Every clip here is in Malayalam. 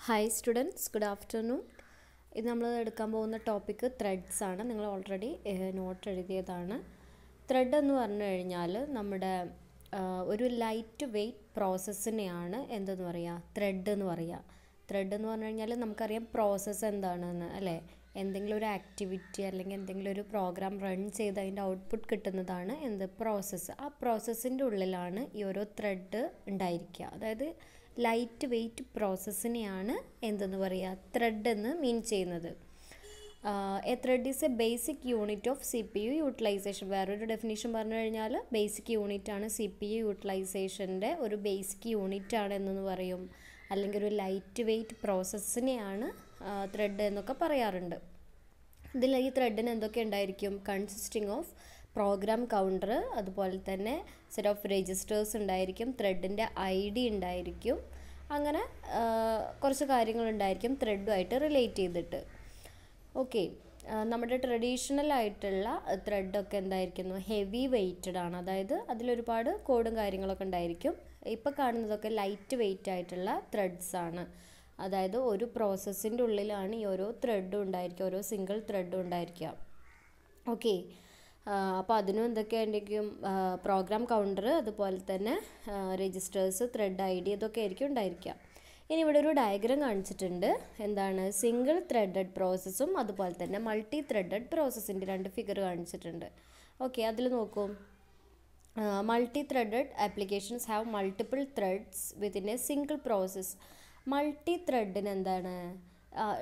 Hi students, good afternoon. ഇത് നമ്മൾ എടുക്കാൻ പോകുന്ന ടോപ്പിക്ക് ത്രെഡ്സ് ആണ്. നിങ്ങൾ ഓൾറെഡി നോട്ട് എഴുതിയതാണ്. ത്രെഡ് എന്ന് പറഞ്ഞു കഴിഞ്ഞാൽ നമ്മുടെ ഒരു ലൈറ്റ് വെയ്റ്റ് പ്രോസസ്സിനെയാണ് എന്തെന്ന് പറയുക, ത്രെഡ് എന്ന് പറയുക. ത്രെഡ് എന്ന് പറഞ്ഞു കഴിഞ്ഞാൽ നമുക്കറിയാം പ്രോസസ്സ് എന്താണെന്ന് അല്ലേ. എന്തെങ്കിലും ഒരു ആക്ടിവിറ്റി അല്ലെങ്കിൽ എന്തെങ്കിലും ഒരു പ്രോഗ്രാം റൺ ചെയ്ത് അതിൻ്റെ ഔട്ട്പുട്ട് കിട്ടുന്നതാണ് എന്ത്, പ്രോസസ്സ്. ആ പ്രോസസ്സിൻ്റെ ഉള്ളിലാണ് ഈ ഓരോ ത്രെഡ് ഉണ്ടായിരിക്കുക. അതായത് ലൈറ്റ് വെയ്റ്റ് പ്രോസസ്സിനെയാണ് എന്തെന്ന് പറയുക, ത്രെഡ് എന്ന് മീൻ ചെയ്യുന്നത്. A thread is a basic unit of CPU utilization. വേറൊരു ഡെഫിനേഷൻ പറഞ്ഞു കഴിഞ്ഞാൽ ബേസിക് യൂണിറ്റ് ആണ് CPU യൂട്ടിലൈസേഷൻ്റെ ഒരു ബേസിക് യൂണിറ്റ് ആണ് എന്നു പറയും. അല്ലെങ്കിൽ ഒരു ലൈറ്റ് വെയ്റ്റ് പ്രോസസ്സിനെയാണ് ത്രെഡ് എന്നൊക്കെ പറയാറുണ്ട്. ഇതിൽ ഈ ത്രെഡിന് എന്തൊക്കെ ഉണ്ടായിരിക്കും, കൺസിസ്റ്റിംഗ് ഓഫ് പ്രോഗ്രാം കൗണ്ടർ, അതുപോലെ തന്നെ സെറ്റ് ഓഫ് രജിസ്റ്റേഴ്സ് ഉണ്ടായിരിക്കും, ത്രെഡിൻ്റെ ID ഉണ്ടായിരിക്കും. അങ്ങനെ കുറച്ച് കാര്യങ്ങളുണ്ടായിരിക്കും ത്രെഡുമായിട്ട് റിലേറ്റ് ചെയ്തിട്ട്. ഓക്കെ, നമ്മുടെ ട്രഡീഷണൽ ആയിട്ടുള്ള ത്രെഡൊക്കെ എന്തായിരിക്കുന്നു, ഹെവി വെയ്റ്റഡ് ആണ്. അതായത് അതിലൊരുപാട് കോഡും കാര്യങ്ങളൊക്കെ ഉണ്ടായിരിക്കും. ഇപ്പോൾ കാണുന്നതൊക്കെ ലൈറ്റ് വെയ്റ്റ് ആയിട്ടുള്ള ത്രെഡ്സ് ആണ്. അതായത് ഒരു പ്രോസസ്സിൻ്റെ ഉള്ളിലാണ് ഈ ഓരോ ത്രെഡും ഉണ്ടായിരിക്കുക, ഓരോ സിംഗിൾ ത്രെഡും ഉണ്ടായിരിക്കുക. ഓക്കെ, അപ്പോൾ അതിനും എന്തൊക്കെയായിരിക്കും, പ്രോഗ്രാം കൗണ്ടർ, അതുപോലെ തന്നെ രജിസ്റ്റേഴ്സ്, ത്രെഡ് ID, ഇതൊക്കെ ആയിരിക്കും ഉണ്ടായിരിക്കുക. ഇനി ഇവിടെ ഒരു ഡയഗ്രാം കാണിച്ചിട്ടുണ്ട്. എന്താണ്, സിംഗിൾ ത്രെഡഡ് പ്രോസസ്സും അതുപോലെ തന്നെ മൾട്ടി ത്രെഡഡ് പ്രോസസ്സിൻ്റെ രണ്ട് ഫിഗർ കാണിച്ചിട്ടുണ്ട്. ഓക്കെ, അതിൽ നോക്കൂ. Multi threaded applications have multiple threads within a single process. Multi ത്രെഡിന് എന്താണ്,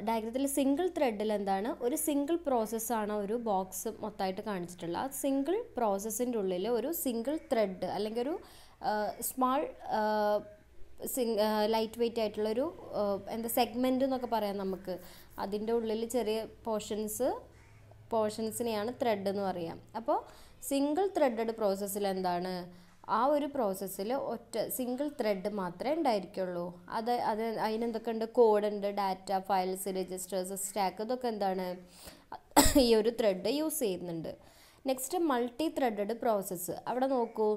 ഡയഗ്രത്തിൽ സിംഗിൾ ത്രെഡിൽ എന്താണ്, ഒരു സിംഗിൾ പ്രോസസ്സാണ് ഒരു ബോക്സ് മൊത്തമായിട്ട് കാണിച്ചിട്ടുള്ളത്. ആ സിംഗിൾ പ്രോസസ്സിൻ്റെ ഉള്ളിൽ ഒരു സിംഗിൾ ത്രെഡ് അല്ലെങ്കിൽ ഒരു സ്മാൾ ലൈറ്റ് വെയ്റ്റ് ആയിട്ടുള്ളൊരു എന്താ സെഗ്മെൻറ്റ് എന്നൊക്കെ പറയാം നമുക്ക്. അതിൻ്റെ ഉള്ളിൽ ചെറിയ പോർഷൻസിനെയാണ് ത്രെഡ് എന്ന് പറയാം. അപ്പോൾ സിംഗിൾ ത്രെഡഡ് പ്രോസസ്സിൽ എന്താണ്, ആ ഒരു പ്രോസസ്സിൽ ഒറ്റ സിംഗിൾ ത്രെഡ് മാത്രമേ ഉണ്ടായിരിക്കുള്ളൂ. അതിനെന്തൊക്കെ ഉണ്ട്, കോഡ് ഉണ്ട്, ഡാറ്റ, ഫയൽസ്, രജിസ്റ്റേഴ്സ്, സ്റ്റാക്ക്, ഇതൊക്കെ എന്താണ് ഈ ഒരു ത്രെഡ് യൂസ് ചെയ്യുന്നുണ്ട്. Next multi threaded process. അവിടെ നോക്കൂ,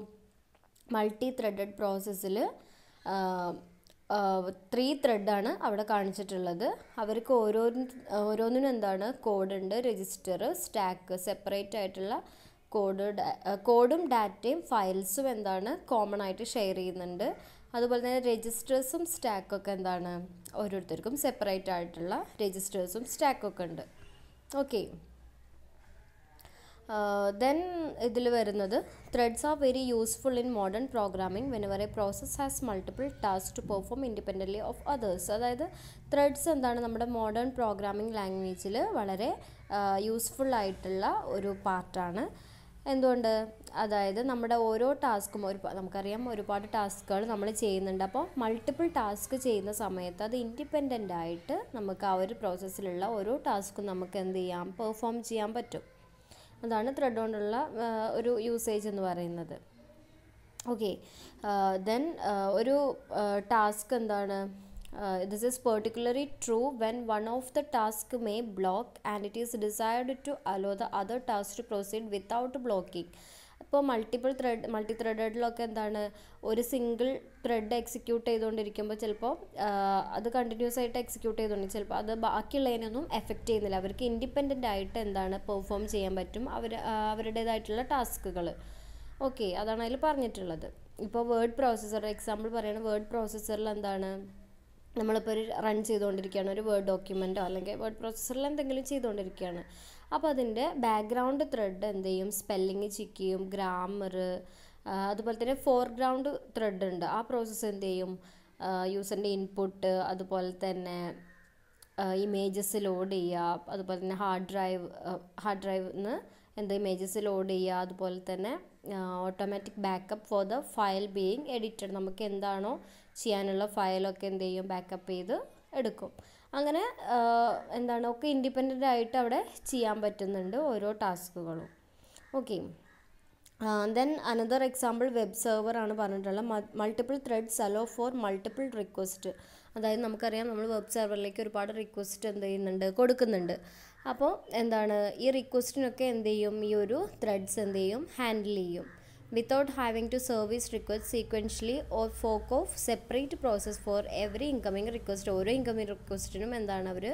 മൾട്ടി ത്രെഡഡ് പ്രോസസ്സിൽ 3 ത്രെഡാണ് അവിടെ കാണിച്ചിട്ടുള്ളത്. അവർക്ക് ഓരോന്നിനും എന്താണ്, കോഡുണ്ട്, രജിസ്റ്റർ, സ്റ്റാക്ക്, സെപ്പറേറ്റ് ആയിട്ടുള്ള കോഡും ഡാറ്റയും ഫയൽസും എന്താണ് കോമൺ ആയിട്ട് ഷെയർ ചെയ്യുന്നുണ്ട്. അതുപോലെ തന്നെ രജിസ്റ്റേഴ്സും സ്റ്റാക്കൊക്കെ എന്താണ്, ഓരോരുത്തർക്കും സെപ്പറേറ്റ് ആയിട്ടുള്ള രജിസ്റ്റേഴ്സും സ്റ്റാക്കൊക്കെ ഉണ്ട്. ഓക്കെ, ദെൻ ഇതിൽ വരുന്നത് threads are very useful in modern programming whenever a process has multiple task to perform independently of others. അതായത് ത്രെഡ്സ് എന്താണ്, നമ്മുടെ മോഡേൺ പ്രോഗ്രാമിംഗ് ലാംഗ്വേജിൽ വളരെ യൂസ്ഫുൾ ആയിട്ടുള്ള ഒരു പാർട്ടാണ്. എന്തുകൊണ്ട്, അതായത് നമ്മുടെ ഓരോ ടാസ്കും നമുക്കറിയാം ഒരുപാട് ടാസ്കുകൾ നമ്മൾ ചെയ്യുന്നുണ്ട്. അപ്പോൾ മൾട്ടിപ്പിൾ ടാസ്ക് ചെയ്യുന്ന സമയത്ത് അത് ഇൻഡിപെൻഡൻ്റ് ആയിട്ട് നമുക്ക് ആ ഒരു പ്രോസസ്സിലുള്ള ഓരോ ടാസ്കും നമുക്ക് എന്ത് ചെയ്യാം, പെർഫോം ചെയ്യാൻ പറ്റും. അതാണ് ത്രെഡ് കൊണ്ടുള്ള ഒരു യൂസേജ് എന്ന് പറയുന്നത്. ഓക്കെ, ദെൻ ഒരു ടാസ്ക് എന്താണ്, this is particularly true when one of the task may block and it is desired to allow the other task to proceed without blocking. ഇപ്പോൾ മൾട്ടി ത്രെഡഡിലൊക്കെ എന്താണ്, ഒരു സിംഗിൾ ത്രെഡ് എക്സിക്യൂട്ട് ചെയ്തുകൊണ്ടിരിക്കുമ്പോൾ ചിലപ്പോൾ അത് കണ്ടിന്യൂസ് ആയിട്ട് എക്സിക്യൂട്ട് ചെയ്തുകൊണ്ട് ചിലപ്പോൾ അത് ബാക്കിയുള്ളതിനൊന്നും എഫക്റ്റ് ചെയ്യുന്നില്ല. അവർക്ക് ഇൻഡിപെൻഡൻ്റ് ആയിട്ട് എന്താണ് പെർഫോം ചെയ്യാൻ പറ്റും അവരുടേതായിട്ടുള്ള ടാസ്കുകൾ. ഓക്കെ, അതാണ് അതിൽ പറഞ്ഞിട്ടുള്ളത്. ഇപ്പോൾ വേർഡ് പ്രോസസ്സർ എക്സാമ്പിൾ പറയുകയാണ്. വേർഡ് പ്രോസസ്സറിൽ എന്താണ്, നമ്മളിപ്പോൾ ഒരു റൺ ചെയ്തുകൊണ്ടിരിക്കുകയാണ്, ഒരു വേർഡ് ഡോക്യുമെൻറ്റോ അല്ലെങ്കിൽ വേർഡ് പ്രോസസ്സറിൽ എന്തെങ്കിലും ചെയ്തുകൊണ്ടിരിക്കുകയാണ്. അപ്പോൾ അതിൻ്റെ ബാക്ക്ഗ്രൗണ്ട് ത്രെഡ് എന്ത് ചെയ്യും, സ്പെല്ലിങ് ചെക്ക് ചെയ്യും, ഗ്രാമർ, അതുപോലെ തന്നെ ഫോർഗ്രൗണ്ട് ത്രെഡ് ഉണ്ട്. ആ പ്രോസസ്സ് എന്ത് ചെയ്യും, യൂസറിൻ്റെ ഇൻപുട്ട്, അതുപോലെ തന്നെ ഇമേജസ് ലോഡ് ചെയ്യുക, അതുപോലെ തന്നെ ഹാർഡ് ഡ്രൈവിന്ന് എന്ത് ഇമേജസ് ലോഡ് ചെയ്യുക, അതുപോലെ തന്നെ automatic backup for the file being edited. നമുക്ക് എന്താണോ ചെയ്യാനുള്ള ഫയലൊക്കെ എന്ത് ചെയ്യും, ബാക്കപ്പ് ചെയ്ത് എടുക്കും. അങ്ങനെ എന്താണ് ഒക്കെ ഇൻഡിപെൻഡൻ്റ് ആയിട്ട് അവിടെ ചെയ്യാൻ പറ്റുന്നുണ്ട് ഓരോ ടാസ്കുകളും. Okay, then another example web server ആണ് പറഞ്ഞിട്ടുള്ളത്. Multiple threads allow for multiple request. അതായത് നമുക്കറിയാം നമ്മൾ വെബ് സെർവറിലേക്ക് ഒരുപാട് റിക്വസ്റ്റ് എന്ത് ചെയ്യുന്നുണ്ട്, കൊടുക്കുന്നുണ്ട്. അപ്പോൾ എന്താണ്, ഈ റിക്വസ്റ്റിനൊക്കെ എന്ത് ചെയ്യും, ഈ ഒരു ത്രെഡ്സ് എന്ത് ചെയ്യും, ഹാൻഡിൽ ചെയ്യും. without having to service requests sequentially or fork off separate process for every incoming request. ഓരോ ഇൻകമിങ് റിക്വസ്റ്റിനും എന്താണ് അവർ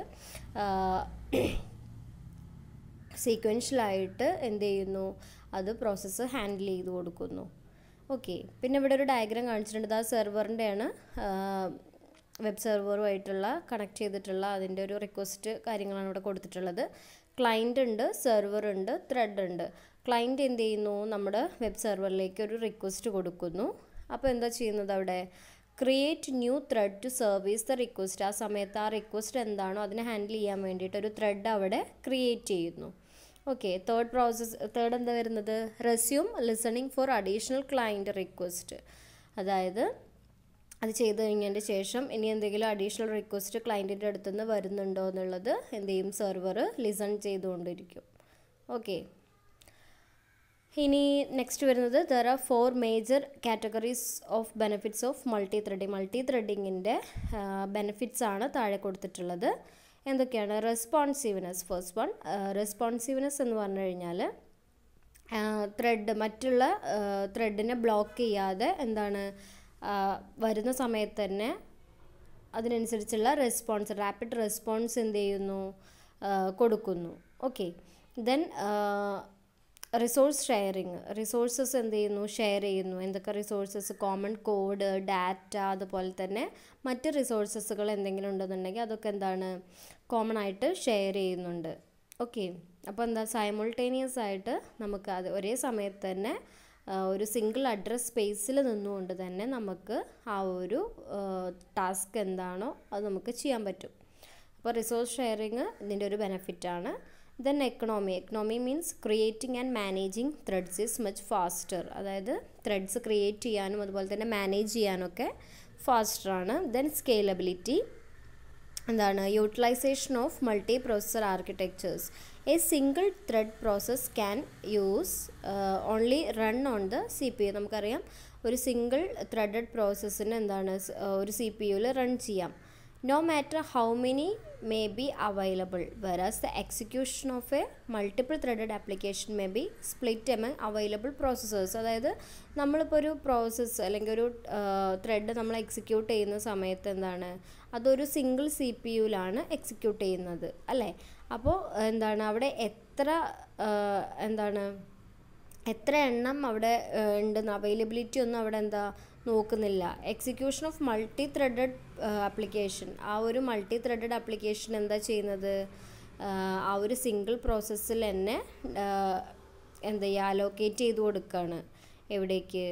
സീക്വൻഷ്യലായിട്ട് എന്ത് ചെയ്യുന്നു, അത് പ്രോസസ്സ് ഹാൻഡിൽ ചെയ്ത് കൊടുക്കുന്നു. ഓക്കെ, പിന്നെ ഇവിടെ ഒരു ഡയഗ്രാം കാണിച്ചിട്ടുണ്ട്. ആ സെർവറിൻ്റെയാണ്, വെബ് സെർവറുമായിട്ടുള്ള കണക്ട് ചെയ്തിട്ടുള്ള അതിൻ്റെ ഒരു റിക്വസ്റ്റ് കാര്യങ്ങളാണ് ഇവിടെ കൊടുത്തിട്ടുള്ളത്. ക്ലയൻ്റ് ഉണ്ട്, സെർവർ ഉണ്ട്, ത്രെഡ് ഉണ്ട്. ക്ലയൻറ്റ് എന്ത് ചെയ്യുന്നു, നമ്മുടെ വെബ് സെർവറിലേക്ക് ഒരു റിക്വസ്റ്റ് കൊടുക്കുന്നു. അപ്പോൾ എന്താ ചെയ്യുന്നത്, അവിടെ create new thread to service the request. ആ സമയത്ത് ആ റിക്വസ്റ്റ് എന്താണോ അതിനെ ഹാൻഡിൽ ചെയ്യാൻ വേണ്ടിയിട്ട് ഒരു ത്രെഡ് അവിടെ ക്രിയേറ്റ് ചെയ്യുന്നു. ഓക്കെ, തേർഡ് എന്താ വരുന്നത്, resume listening four additional client request. അതായത് അത് ചെയ്ത് കഴിഞ്ഞതിൻ്റെ ശേഷം ഇനി എന്തെങ്കിലും അഡീഷണൽ റിക്വസ്റ്റ് ക്ലയൻറ്റിൻ്റെ അടുത്ത് നിന്ന് വരുന്നുണ്ടോ എന്നുള്ളത് എന്ത് ചെയ്യും, സെർവർ ലിസൺ ചെയ്തുകൊണ്ടിരിക്കും. ഓക്കെ, ഇനി നെക്സ്റ്റ് വരുന്നത് there are 4 major categories of benefits of multi threading. Multi ത്രെഡിങ്ങിൻ്റെ ബെനിഫിറ്റ്സ് ആണ് താഴെ കൊടുത്തിട്ടുള്ളത്. എന്തൊക്കെയാണ്, റെസ്പോൺസീവ്നെസ്. ഫസ്റ്റ് വൺ, റെസ്പോൺസീവ്നെസ് എന്ന് പറഞ്ഞു കഴിഞ്ഞാൽ മറ്റുള്ള ത്രെഡിനെ ബ്ലോക്ക് ചെയ്യാതെ എന്താണ് വരുന്ന സമയത്ത് തന്നെ അതിനനുസരിച്ചുള്ള റെസ്പോൺസ്, റാപ്പിഡ് റെസ്പോൺസ് എന്ത് ചെയ്യുന്നു, കൊടുക്കുന്നു. Okay, then resource sharing. Resources എന്ത് ചെയ്യുന്നു, ഷെയർ ചെയ്യുന്നു. എന്തൊക്കെ റിസോഴ്സസ്, കോമൺ കോഡ്, ഡാറ്റ, അതുപോലെ തന്നെ മറ്റ് റിസോഴ്സസുകൾ എന്തെങ്കിലും ഉണ്ടെന്നുണ്ടെങ്കിൽ അതൊക്കെ എന്താണ് കോമൺ ആയിട്ട് ഷെയർ ചെയ്യുന്നുണ്ട്. ഓക്കെ, അപ്പോൾ എന്താ സൈമൾട്ടേനിയസ് ആയിട്ട് നമുക്ക് അത് ഒരേ സമയത്ത് തന്നെ ഒരു സിംഗിൾ അഡ്രസ് സ്പേസിൽ നിന്നുകൊണ്ട് തന്നെ നമുക്ക് ആ ഒരു ടാസ്ക് എന്താണോ അത് നമുക്ക് ചെയ്യാൻ പറ്റും. അപ്പോൾ റിസോഴ്സ് ഷെയറിങ് ഇതിൻ്റെ ഒരു ബെനിഫിറ്റാണ്. Then economy means creating and managing threads is much faster. അതായത് ത്രെഡ്സ് ക്രിയേറ്റ് ചെയ്യാനും അതുപോലെ തന്നെ മാനേജ് ചെയ്യാനൊക്കെ ഫാസ്റ്ററാണ്. ദെൻ സ്കെയിലബിലിറ്റി എന്താണ്, utilization of multi processor architectures. A single thread process can use only run on the CPU. നമുക്കറിയാം ഒരു സിംഗിൾ ത്രെഡഡ് പ്രോസസ്സിന് എന്താണ് ഒരു CPUവിൽ റൺ ചെയ്യാം. no matter how many may be available, whereas the execution of a multiple threaded application may be split among available processors. അതായത് നമ്മളിപ്പോൾ ഒരു പ്രോസസ്സ് അല്ലെങ്കിൽ ഒരു ത്രെഡ് നമ്മൾ എക്സിക്യൂട്ട് ചെയ്യുന്ന സമയത്ത് എന്താണ് അതൊരു സിംഗിൾ CPUവിലാണ് എക്സിക്യൂട്ട് ചെയ്യുന്നത് അല്ലേ. അപ്പോൾ എന്താണ് അവിടെ എത്ര എണ്ണം അവിടെ ഉണ്ടെന്ന് അവൈലബിലിറ്റി ഒന്നും അവിടെ എന്താ നോക്കുന്നില്ല. Execution of multi threaded application, ആ ഒരു മൾട്ടി ത്രെഡഡ് ആപ്ലിക്കേഷൻ എന്താ ചെയ്യുന്നത്, ആ ഒരു സിംഗിൾ പ്രോസസ്സിൽ തന്നെ എന്താ ചെയ്യുക, അലോക്കേറ്റ് ചെയ്ത് കൊടുക്കുകയാണ്. എവിടേക്ക്,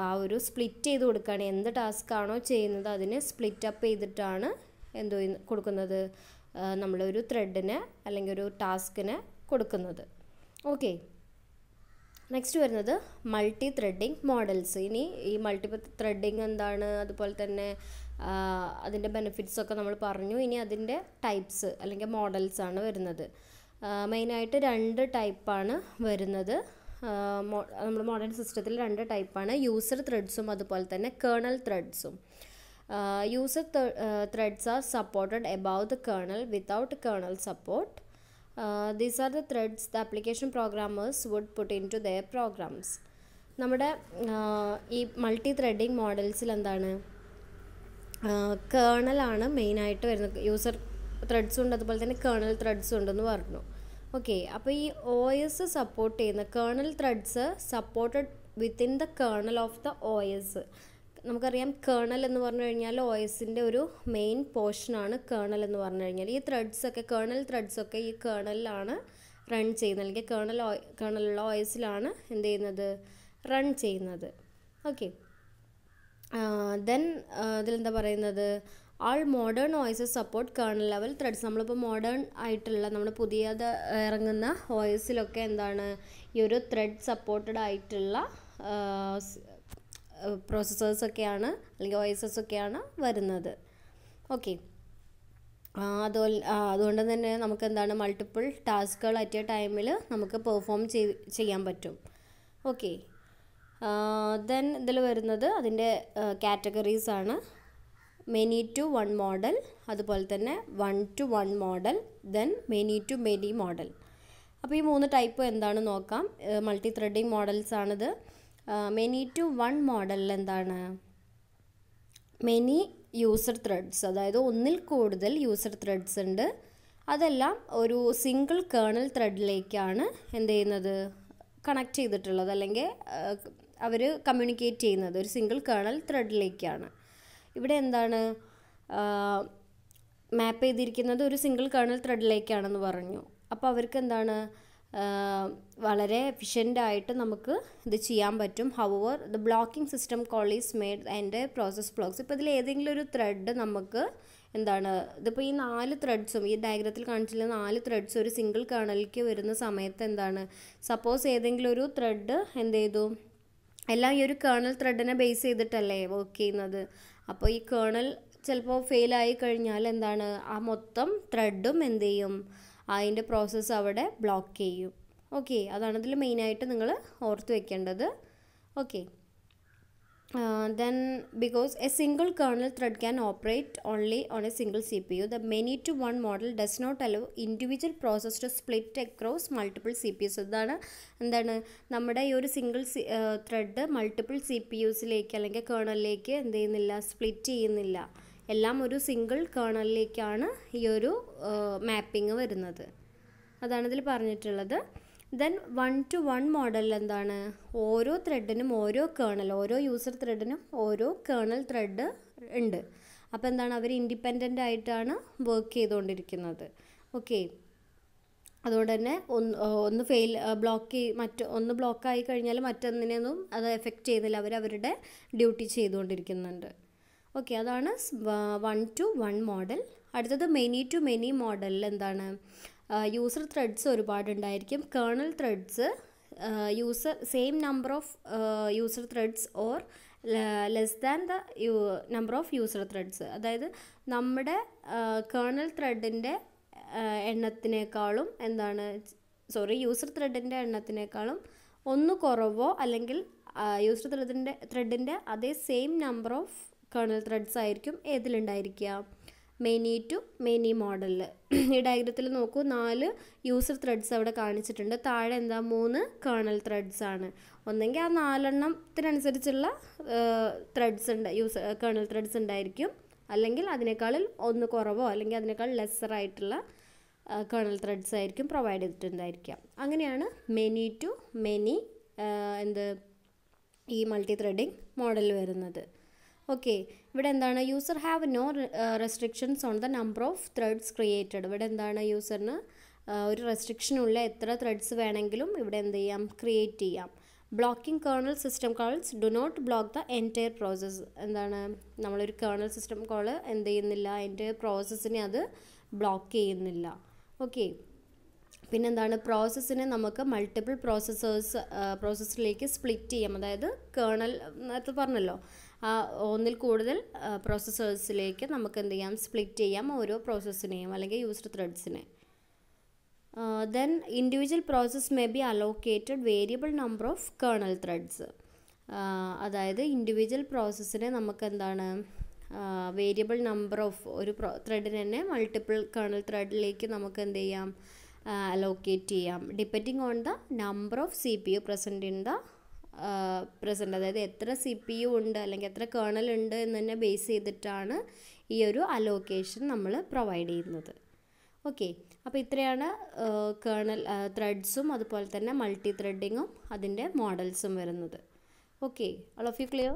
ആ ഒരു സ്പ്ലിറ്റ് ചെയ്ത് കൊടുക്കുകയാണ്. എന്ത് ടാസ്ക് ആണോ ചെയ്യുന്നത് അതിനെ സ്പ്ലിറ്റ് അപ്പ് ചെയ്തിട്ടാണ് എന്തോ കൊടുക്കുന്നത്, നമ്മളൊരു ത്രെഡിന് അല്ലെങ്കിൽ ഒരു ടാസ്കിന് കൊടുക്കുന്നത്. ഓക്കെ, നെക്സ്റ്റ് വരുന്നത് മൾട്ടി ത്രെഡിങ് മോഡൽസ്. ഇനി ഈ മൾട്ടി ത്രെഡിങ് എന്താണ്, അതുപോലെ തന്നെ അതിൻ്റെ ബെനിഫിറ്റ്സൊക്കെ നമ്മൾ പറഞ്ഞു. ഇനി അതിൻ്റെ ടൈപ്സ് അല്ലെങ്കിൽ മോഡൽസ് ആണ് വരുന്നത്. മെയിനായിട്ട് 2 ടൈപ്പാണ് വരുന്നത്. നമ്മൾ മോഡേൺ സിസ്റ്റത്തിൽ 2 ടൈപ്പാണ്, യൂസർ ത്രെഡ്സും അതുപോലെ തന്നെ കേർണൽ ത്രെഡ്സും. User threads are supported above the kernel without kernel support. These are the threads the application programmers would put into their programs. നമ്മുടെ ഈ മൾട്ടി ത്രെഡിങ് മോഡൽസിൽ എന്താണ് കേർണലാണ് മെയിനായിട്ട് വരുന്നത്. യൂസർ ത്രെഡ്സും ഉണ്ട് അതുപോലെ തന്നെ കേർണൽ ത്രെഡ്സും ഉണ്ടെന്ന് പറഞ്ഞു. ഓക്കെ, അപ്പോൾ ഈ OS സപ്പോർട്ട് ചെയ്യുന്ന kernel threads supported within the kernel of the OS. നമുക്കറിയാം കേർണൽ എന്ന് പറഞ്ഞു കഴിഞ്ഞാൽ OSൻ്റെ ഒരു മെയിൻ പോർഷനാണ് കേർണൽ എന്ന് പറഞ്ഞു കഴിഞ്ഞാൽ. ഈ ത്രെഡ്സൊക്കെ കേർണൽ ത്രെഡ്സൊക്കെ ഈ കേർണലിലാണ് റൺ ചെയ്യുന്നത്, അല്ലെങ്കിൽ കേർണലുള്ള OSലാണ് എന്ത് ചെയ്യുന്നത്, റൺ ചെയ്യുന്നത്. ഓക്കെ, ദെൻ ഇതിലെന്താ പറയുന്നത്, all modern OS support kernel level threads. നമ്മളിപ്പോൾ മോഡേൺ ആയിട്ടുള്ള നമ്മൾ പുതിയത് ഇറങ്ങുന്ന OSലൊക്കെ എന്താണ് ഈ ഒരു ത്രെഡ് സപ്പോർട്ടഡ് ആയിട്ടുള്ള പ്രോസസ്സേഴ്സൊക്കെയാണ് അല്ലെങ്കിൽ OSസൊക്കെയാണ് വരുന്നത്. ഓക്കെ, അതുകൊണ്ട് തന്നെ നമുക്ക് എന്താണ് മൾട്ടിപ്പിൾ ടാസ്കുകൾ അറ്റ് എ ടൈമിൽ നമുക്ക് പെർഫോം ചെയ്യാൻ പറ്റും. ഓക്കെ, ദെൻ ഇതിൽ വരുന്നത് അതിൻ്റെ കാറ്റഗറീസാണ്. മെനി ടു വൺ മോഡൽ, അതുപോലെ തന്നെ 1 to 1 model, then many to many model. അപ്പോൾ ഈ 3 ടൈപ്പ് എന്താണ് നോക്കാം. മൾട്ടി ത്രെഡിങ് മോഡൽസ് ആണിത്. മെനി ടു വൺ മോഡലിൽ എന്താണ്, മെനി യൂസർ ത്രെഡ്സ്, അതായത് ഒന്നിൽ കൂടുതൽ യൂസർ ത്രെഡ്സ് ഉണ്ട്. അതെല്ലാം ഒരു സിംഗിൾ കേർണൽ ത്രെഡിലേക്കാണ് എന്ത് ചെയ്യുന്നത്, കണക്ട് ചെയ്തിട്ടുള്ളത്, അല്ലെങ്കിൽ അവർ കമ്മ്യൂണിക്കേറ്റ് ചെയ്യുന്നത് ഒരു സിംഗിൾ കേർണൽ ത്രെഡിലേക്കാണ്. ഇവിടെ എന്താണ് മാപ്പ് ചെയ്തിരിക്കുന്നത്, ഒരു സിംഗിൾ കേർണൽ ത്രെഡിലേക്കാണെന്ന് പറഞ്ഞു. അപ്പോൾ അവർക്ക് എന്താണ് വളരെ എഫിഷ്യൻ്റായിട്ട് നമുക്ക് ഇത് ചെയ്യാൻ പറ്റും. However the blocking system call is made and process blocks. ഇപ്പോൾ ഇതിൽ ഏതെങ്കിലും ഒരു ത്രെഡ് നമുക്ക് എന്താണ്, ഇതിപ്പോൾ ഈ 4 ത്രെഡ്സും ഈ ഡയഗ്രത്തിൽ കാണിച്ചിട്ടുള്ള 4 ത്രെഡ്സും ഒരു സിംഗിൾ കേർണലിലേക്ക് വരുന്ന സമയത്ത് എന്താണ്, സപ്പോസ് ഏതെങ്കിലും ഒരു ത്രെഡ് എന്ത് ചെയ്തു, എല്ലാം ഈ ഒരു കേർണൽ ത്രെഡിനെ ബേസ് ചെയ്തിട്ടല്ലേ വർക്ക് ചെയ്യുന്നത്. അപ്പോൾ ഈ കേർണൽ ചിലപ്പോൾ ഫെയിലായി കഴിഞ്ഞാൽ എന്താണ്, ആ മൊത്തം ത്രെഡും എന്ത് ചെയ്യും, അതിൻ്റെ പ്രോസസ്സ് അവിടെ ബ്ലോക്ക് ചെയ്യും. ഓക്കെ, അതാണ് ഇതിൽ മെയിനായിട്ട് നിങ്ങൾ ഓർത്ത് വെക്കേണ്ടത്. Okay, then because a single kernel thread can operate only on a single CPU, the many to one model does not allow individual process to split across multiple CPUs. എന്താണ് നമ്മുടെ ഈ ഒരു സിംഗിൾ ത്രെഡ് മൾട്ടിപ്പിൾ CPUസിലേക്ക് അല്ലെങ്കിൽ കേർണലിലേക്ക് എന്ത് ചെയ്യുന്നില്ല, സ്പ്ലിറ്റ് ചെയ്യുന്നില്ല. എല്ലാം ഒരു സിംഗിൾ കേർണലിലേക്കാണ് ഈ ഒരു മാപ്പിംഗ് വരുന്നത്. അതാണ് ഇതിൽ പറഞ്ഞിട്ടുള്ളത്. ദെൻ 1-to-1 മോഡലിൽ എന്താണ്, ഓരോ ത്രെഡിനും ഓരോ കേർണൽ, ഓരോ യൂസർ ത്രെഡിനും ഓരോ കേർണൽ ത്രെഡ് ഉണ്ട്. അപ്പോൾ എന്താണ്, അവർ ഇൻഡിപെൻഡൻ്റ് ആയിട്ടാണ് വർക്ക് ചെയ്തുകൊണ്ടിരിക്കുന്നത്. ഓക്കെ, അതുകൊണ്ട് തന്നെ ഒന്ന് ഒന്ന് ബ്ലോക്കായി കഴിഞ്ഞാൽ മറ്റൊന്നിനെയൊന്നും അത് എഫക്റ്റ് ചെയ്യുന്നില്ല, അവരുടെ ഡ്യൂട്ടി ചെയ്തുകൊണ്ടിരിക്കുന്നുണ്ട്. ഓക്കെ, അതാണ് 1-to-1 മോഡൽ. അടുത്തത് മെനി ടു മെനി മോഡലിൽ എന്താണ്, യൂസർ ത്രെഡ്സ് ഒരുപാടുണ്ടായിരിക്കും. Kernel threads same number of user threads or less than the number of user threads. അതായത് നമ്മുടെ കേർണൽ ത്രെഡിൻ്റെ എണ്ണത്തിനേക്കാളും യൂസർ ത്രെഡിൻ്റെ എണ്ണത്തിനേക്കാളും ഒന്ന് കുറവോ അല്ലെങ്കിൽ യൂസർ ത്രെഡിൻ്റെ അതേ same number of kernel threads ആയിരിക്കും ഏതിലുണ്ടായിരിക്കുക, മെനി ടു മെനി മോഡലിൽ. ഈ ഡയഗ്രത്തിൽ നോക്കൂ, 4 യൂസർ ത്രെഡ്സ് അവിടെ കാണിച്ചിട്ടുണ്ട്. താഴെ എന്താ, 3 കേർണൽ ത്രെഡ്സ് ആണ്. ഒന്നെങ്കിൽ ആ 4 എണ്ണത്തിനനുസരിച്ചുള്ള ത്രെഡ്സ് ഉണ്ട്, കേർണൽ ത്രെഡ്സ് ഉണ്ടായിരിക്കും, അല്ലെങ്കിൽ അതിനേക്കാളിൽ ഒന്ന് കുറവോ അല്ലെങ്കിൽ അതിനേക്കാൾ ലെസ്സറായിട്ടുള്ള കേർണൽ ത്രെഡ്സ് ആയിരിക്കും പ്രൊവൈഡ് ചെയ്തിട്ടുണ്ടായിരിക്കുക. അങ്ങനെയാണ് മെനി ടു മെനി ഈ മൾട്ടി ത്രെഡിങ് മോഡൽ വരുന്നത്. ഓക്കെ, ഇവിടെ എന്താണ്, user have no restrictions on the number of threads created. ഇവിടെ എന്താണ്, യൂസറിന് ഒരു റെസ്ട്രിക്ഷനുള്ള എത്ര ത്രെഡ്സ് വേണമെങ്കിലും ഇവിടെ എന്ത് ചെയ്യാം, ക്രിയേറ്റ് ചെയ്യാം. Blocking kernel system calls do not block the entire process. എന്താണ്, നമ്മളൊരു കേർണൽ സിസ്റ്റം കോൾ എന്ത് ചെയ്യുന്നില്ല, എൻറ്റയർ പ്രോസസ്സിനെ അത് ബ്ലോക്ക് ചെയ്യുന്നില്ല. ഓക്കെ, പിന്നെന്താണ്, പ്രോസസ്സിനെ നമുക്ക് മൾട്ടിപ്പിൾ പ്രോസസ്സിലേക്ക് സ്പ്ലിറ്റ് ചെയ്യാം. അതായത് കേർണൽ നേരത്തെ പറഞ്ഞല്ലോ, ഒന്നിൽ കൂടുതൽ പ്രോസസ്സേഴ്സിലേക്ക് നമുക്ക് എന്ത് ചെയ്യാം, സ്പ്ലിറ്റ് ചെയ്യാം ഓരോ പ്രോസസ്സിനെയും അല്ലെങ്കിൽ യൂസർ ത്രെഡ്സിനെ. Then individual process may be allocated variable number of kernel threads. അതായത് ഇൻഡിവിജ്വൽ പ്രോസസ്സിനെ നമുക്ക് എന്താണ്, വേരിയബിൾ നമ്പർ ഓഫ് ഒരു ത്രെഡിന് തന്നെ മൾട്ടിപ്പിൾ കേർണൽ ത്രെഡിലേക്ക് നമുക്ക് എന്ത് ചെയ്യാം, അലോക്കേറ്റ് ചെയ്യാം, depending on the number of CPU present in the അതായത് എത്ര CPU ഉണ്ട് അല്ലെങ്കിൽ എത്ര കേർണൽ ഉണ്ട് എന്ന് തന്നെ ബേസ് ചെയ്തിട്ടാണ് ഈ ഒരു അലോക്കേഷൻ നമ്മൾ പ്രൊവൈഡ് ചെയ്യുന്നത്. ഓക്കെ, അപ്പോൾ ഇത്രയാണ് കേർണൽ ത്രെഡ്സും അതുപോലെ തന്നെ മൾട്ടി ത്രെഡിങ്ങും അതിൻ്റെ മോഡൽസും വരുന്നത്. Okay, all of you clear?